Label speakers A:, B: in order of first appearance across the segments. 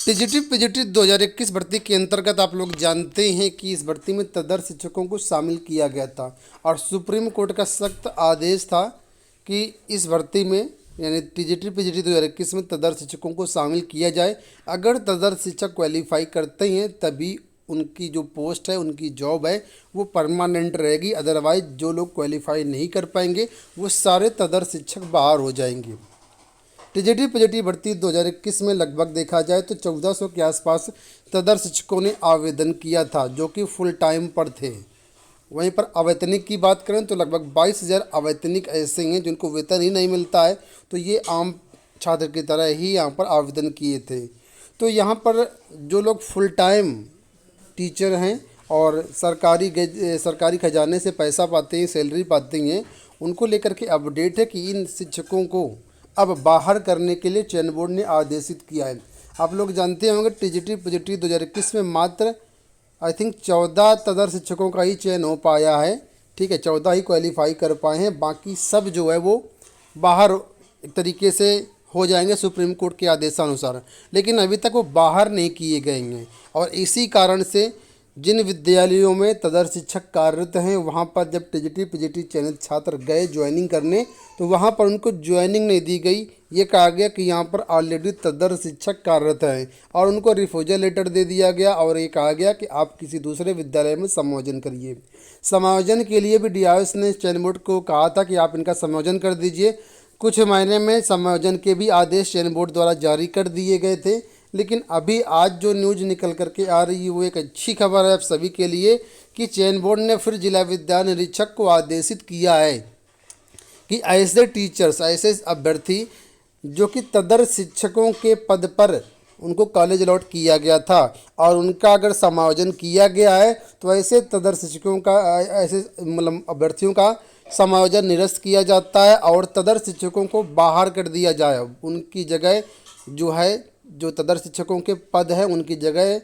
A: TGT PGT 2021 भर्ती के अंतर्गत आप लोग जानते हैं कि इस भर्ती में तदर्थ शिक्षकों को शामिल किया गया था और सुप्रीम कोर्ट का सख्त आदेश था कि इस भर्ती में यानी टीजीटी पीजीटी 2021 में तदर्थ शिक्षकों को शामिल किया जाए। अगर तदर्थ शिक्षक क्वालिफाई करते हैं तभी उनकी जो पोस्ट है, उनकी जॉब है वो परमानेंट रहेगी। अदरवाइज जो लोग क्वालिफाई नहीं कर पाएंगे वो सारे तदर्थ शिक्षक बाहर हो जाएंगे। टीजीटी पीजीटी भर्ती 2021 में लगभग देखा जाए तो 1400 के आसपास तदर्थ शिक्षकों ने आवेदन किया था जो कि फुल टाइम पर थे। वहीं पर अवैतनिक की बात करें तो लगभग 22,000 अवैतनिक ऐसे हैं जिनको वेतन ही नहीं मिलता है, तो ये आम छात्र की तरह ही यहाँ पर आवेदन किए थे। तो यहाँ पर जो लोग फुल टाइम टीचर हैं और सरकारी खजाने से पैसा पाते हैं, सैलरी पाते हैं, उनको लेकर के अपडेट है कि इन शिक्षकों को अब बाहर करने के लिए चयन बोर्ड ने आदेशित किया है। आप लोग जानते होंगे टीजीटी पीजीटी 2021 में मात्र आई थिंक 14 तदर्थ शिक्षकों का ही चयन हो पाया है। ठीक है, 14 ही क्वालिफाई कर पाए हैं, बाकी सब जो है वो बाहर एक तरीके से हो जाएंगे सुप्रीम कोर्ट के आदेशानुसार, लेकिन अभी तक वो बाहर नहीं किए गए हैं। और इसी कारण से जिन विद्यालयों में तदर्थ शिक्षक कार्यरत हैं वहाँ पर जब टीजीटी पीजीटी चयनित छात्र गए ज्वाइनिंग करने तो वहाँ पर उनको ज्वाइनिंग नहीं दी गई। ये कहा गया कि यहाँ पर ऑलरेडी तदर्थ शिक्षक कार्यरत हैं और उनको रिफ्यूजल लेटर दे दिया गया और ये कहा गया कि आप किसी दूसरे विद्यालय में समायोजन करिए। समायोजन के लिए भी डीआईएस ने चयन बोर्ड को कहा था कि आप इनका समायोजन कर दीजिए। कुछ महीने में समायोजन के भी आदेश चयन बोर्ड द्वारा जारी कर दिए गए थे, लेकिन अभी आज जो न्यूज़ निकल करके आ रही है वो एक अच्छी खबर है आप सभी के लिए कि चयन बोर्ड ने फिर जिला विद्यालय निरीक्षक को आदेशित किया है कि ऐसे टीचर्स, ऐसे अभ्यर्थी जो कि तदर्थ शिक्षकों के पद पर उनको कॉलेज अलॉट किया गया था और उनका अगर समायोजन किया गया है तो ऐसे तदर्थ शिक्षकों का, ऐसे मतलब अभ्यर्थियों का समायोजन निरस्त किया जाता है और तदर्थ शिक्षकों को बाहर कर दिया जाए। उनकी जगह जो है, जो तदर्थ शिक्षकों के पद है उनकी जगह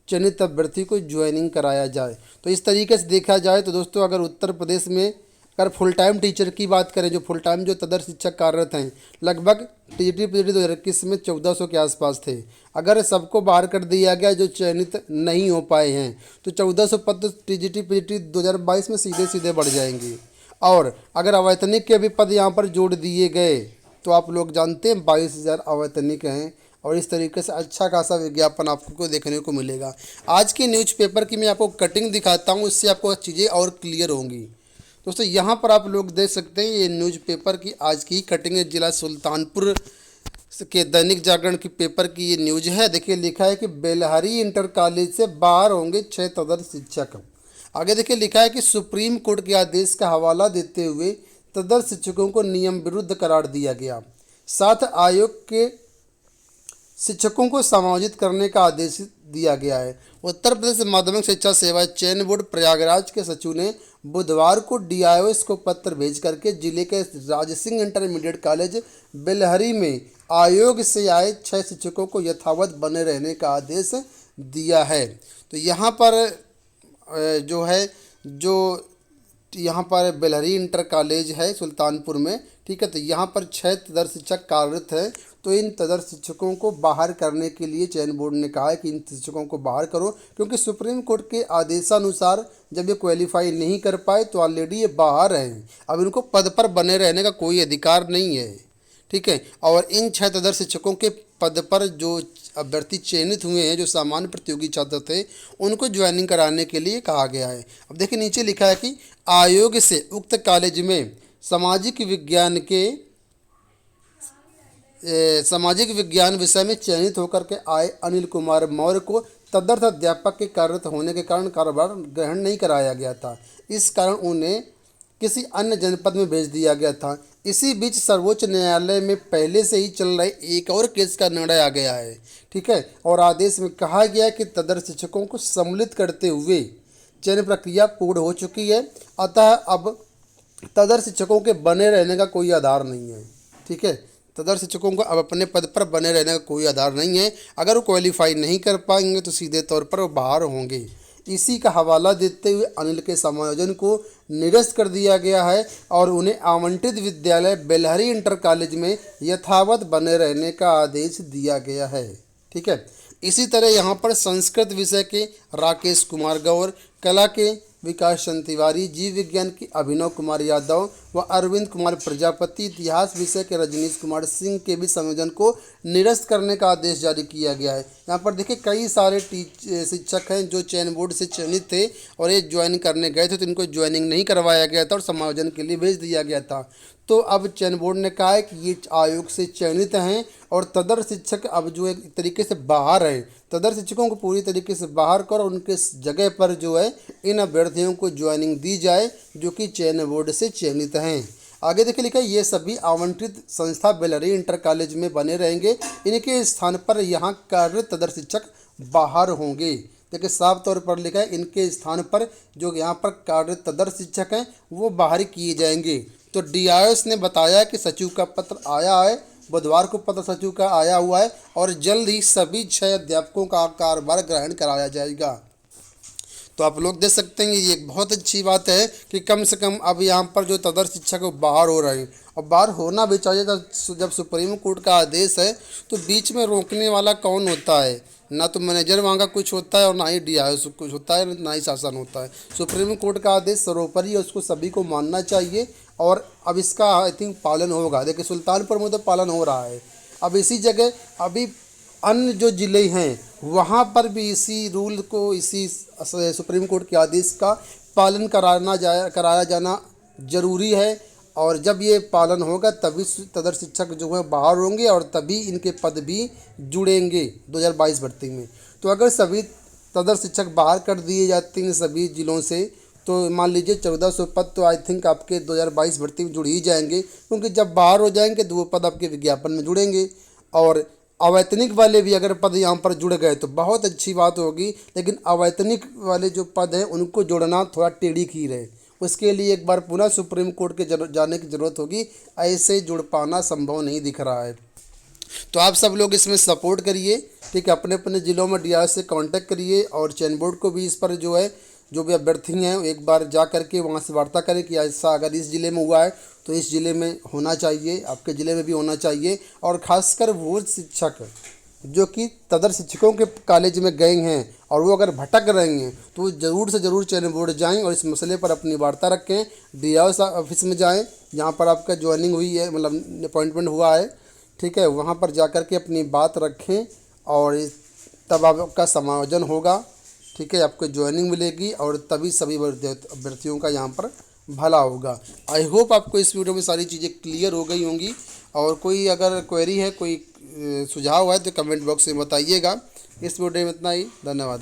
A: चयनित अभ्यर्थी को ज्वाइनिंग कराया जाए। तो इस तरीके से देखा जाए तो दोस्तों, अगर उत्तर प्रदेश में अगर फुल टाइम टीचर की बात करें, जो फुल टाइम जो तदर्थ शिक्षक कार्यरत हैं, लगभग टीजीटी पीजीटी 2021 में 1400 के आसपास थे। अगर सबको बाहर कर दिया गया जो चयनित नहीं हो पाए हैं तो 1400 पद तो टीजीटी पीजीटी 2022 में सीधे सीधे बढ़ जाएंगे। और अगर अवैतनिक के भी पद यहाँ पर जोड़ दिए गए तो आप लोग जानते हैं 22,000 अवैतनिक हैं और इस तरीके से अच्छा खासा विज्ञापन आपको देखने को मिलेगा। आज के न्यूज़पेपर की मैं आपको कटिंग दिखाता हूँ, इससे आपको चीज़ें और क्लियर होंगी। दोस्तों यहाँ पर आप लोग देख सकते हैं ये न्यूज़पेपर की आज की कटिंग है, जिला सुल्तानपुर के दैनिक जागरण की पेपर की ये न्यूज़ है। देखिए लिखा है कि बेलहरी इंटर कॉलेज से बाहर होंगे 6 तदर्थ शिक्षक। आगे देखिए लिखा है कि सुप्रीम कोर्ट के आदेश का हवाला देते हुए तदर्थ शिक्षकों को नियम विरुद्ध करार दिया गया। साथ आयोग के शिक्षकों को समायोजित करने का आदेश दिया गया है। उत्तर प्रदेश माध्यमिक शिक्षा सेवा चयन बोर्ड प्रयागराज के सचिव ने बुधवार को डीआईओएस को पत्र भेज करके जिले के राजसिंह इंटरमीडिएट कॉलेज बेलहरी में आयोग से आए 6 शिक्षकों को यथावत बने रहने का आदेश दिया है। तो यहाँ पर जो है, जो यहाँ पर बेलहरी इंटर कॉलेज है सुल्तानपुर में, ठीक है, तो यहाँ पर 6 तदर्थ शिक्षक कार्यरत हैं। तो इन तदर्थ शिक्षकों को बाहर करने के लिए चयन बोर्ड ने कहा है कि इन शिक्षकों को बाहर करो, क्योंकि सुप्रीम कोर्ट के आदेशानुसार जब ये क्वालिफाई नहीं कर पाए तो ऑलरेडी ये बाहर हैं, अब इनको पद पर बने रहने का कोई अधिकार नहीं है। ठीक है, और इन 6 तदर्थ शिक्षकों के पद पर जो अभ्यर्थी चयनित हुए हैं, जो सामान्य प्रतियोगी छात्र थे, उनको ज्वाइनिंग कराने के लिए कहा गया है। अब देखिए नीचे लिखा है कि आयोग से उक्त कॉलेज में सामाजिक विज्ञान विषय में चयनित होकर के आए अनिल कुमार मौर्य को तदर्थ अध्यापक के कार्यरत होने के कारण कार्यभार ग्रहण नहीं कराया गया था। इस कारण उन्हें किसी अन्य जनपद में भेज दिया गया था। इसी बीच सर्वोच्च न्यायालय में पहले से ही चल रहे एक और केस का निर्णय आ गया है। ठीक है, और आदेश में कहा गया कि तदर्थ शिक्षकों को सम्मिलित करते हुए चयन प्रक्रिया पूर्ण हो चुकी है, अतः अब तदर्थ शिक्षकों के बने रहने का कोई आधार नहीं है। ठीक है, तदर्थ शिक्षकों को अब अपने पद पर बने रहने का कोई आधार नहीं है। अगर वो क्वालिफाई नहीं कर पाएंगे तो सीधे तौर पर वो बाहर होंगे। इसी का हवाला देते हुए अनिल के समायोजन को निरस्त कर दिया गया है और उन्हें आवंटित विद्यालय बेलहरी इंटर कॉलेज में यथावत बने रहने का आदेश दिया गया है। ठीक है। इसी तरह यहाँ पर संस्कृत विषय के राकेश कुमार गौर, कला के विकास चंद तिवारी, जीव विज्ञान के अभिनव कुमार यादव व अरविंद कुमार प्रजापति, इतिहास विषय के रजनीश कुमार सिंह के भी संयोजन को निरस्त करने का आदेश जारी किया गया है। यहाँ पर देखिए कई सारे शिक्षक हैं जो चयन बोर्ड से चयनित थे और ये ज्वाइन करने गए थे, तो इनको ज्वाइनिंग नहीं करवाया गया था और समायोजन के लिए भेज दिया गया था। तो अब चयन बोर्ड ने कहा है कि ये आयोग से चयनित हैं और तदर शिक्षक अब जो एक तरीके से बाहर है, तदर शिक्षकों को पूरी तरीके से बाहर कर और उनके जगह पर जो है इन अभ्यर्थियों को ज्वाइनिंग दी जाए जो कि चयन बोर्ड से चयनित हैं। आगे देखिए लिखा है, ये सभी आवंटित संस्था बेलहरी इंटर कॉलेज में बने रहेंगे, इनके स्थान पर यहाँ कार्यरत तदर शिक्षक बाहर होंगे। देखिए साफ तौर पर लिखा है, इनके स्थान पर जो यहाँ पर कार्यरत तदर शिक्षक हैं वो बाहर किए जाएंगे। तो डीआईएस ने बताया कि सचिव का पत्र आया है, बुधवार को पत्र सचिव का आया हुआ है और जल्द ही सभी 6 अध्यापकों का कार्यभार ग्रहण कराया जाएगा। तो आप लोग देख सकते हैं ये एक बहुत अच्छी बात है कि कम से कम अब यहाँ पर जो तदर शिक्षक बाहर हो रहे हैं और बाहर होना भी चाहिए। जब सुप्रीम कोर्ट का आदेश है तो बीच में रोकने वाला कौन होता है? ना तो मैनेजर वहाँ का कुछ होता है और ना ही डीआईएस कुछ होता है, ना ही शासन होता है। सुप्रीम कोर्ट का आदेश सर्वोपरि है, उसको सभी को मानना चाहिए और अब इसका आई थिंक पालन होगा। देखिए सुल्तानपुर में तो पालन हो रहा है, अब इसी जगह अभी अन्य जो ज़िले हैं वहाँ पर भी इसी रूल को, इसी सुप्रीम कोर्ट के आदेश का पालन कराया जाना जरूरी है। और जब ये पालन होगा तभी तदर शिक्षक जो है बाहर होंगे और तभी इनके पद भी जुड़ेंगे 2022 भर्ती में। तो अगर सभी तदर शिक्षक बाहर कर दिए जाते हैं सभी ज़िलों से तो मान लीजिए 1400 पद तो आई थिंक आपके 2022 भर्ती में जुड़ ही जाएंगे, क्योंकि जब बाहर हो जाएंगे तो वो पद आपके विज्ञापन में जुड़ेंगे। और अवैतनिक वाले भी अगर पद यहाँ पर जुड़ गए तो बहुत अच्छी बात होगी, लेकिन अवैतनिक वाले जो पद हैं उनको जोड़ना थोड़ा टेढ़ी खीर है। उसके लिए एक बार पुनः सुप्रीम कोर्ट के जाने की ज़रूरत होगी, ऐसे जुड़ पाना संभव नहीं दिख रहा है। तो आप सब लोग इसमें सपोर्ट करिए, ठीक है। अपने अपने ज़िलों में डीआईएस से कांटेक्ट करिए और चयन बोर्ड को भी इस पर जो है जो भी अभ्यर्थी हैं एक बार जा करके वहाँ से वार्ता करें कि ऐसा अगर इस ज़िले में हुआ है तो इस ज़िले में होना चाहिए, आपके ज़िले में भी होना चाहिए। और ख़ासकर वो शिक्षक जो कि तदर शिक्षकों के कॉलेज में गए हैं और वो अगर भटक रहे हैं तो वो ज़रूर से ज़रूर चयन बोर्ड जाएं और इस मसले पर अपनी वार्ता रखें। डीआईएस ऑफिस में जाएं जहाँ पर आपका ज्वाइनिंग हुई है, मतलब अपॉइंटमेंट हुआ है, ठीक है, वहाँ पर जा कर के अपनी बात रखें और तब आपका समायोजन होगा, ठीक है, आपको ज्वाइनिंग मिलेगी और तभी सभी अभ्यर्थियों का यहाँ पर भला होगा। आई होप आपको इस वीडियो में सारी चीज़ें क्लियर हो गई होंगी। और कोई अगर क्वेरी है, कोई सुझाव है तो कमेंट बॉक्स में बताइएगा। इस वीडियो में इतना ही, धन्यवाद।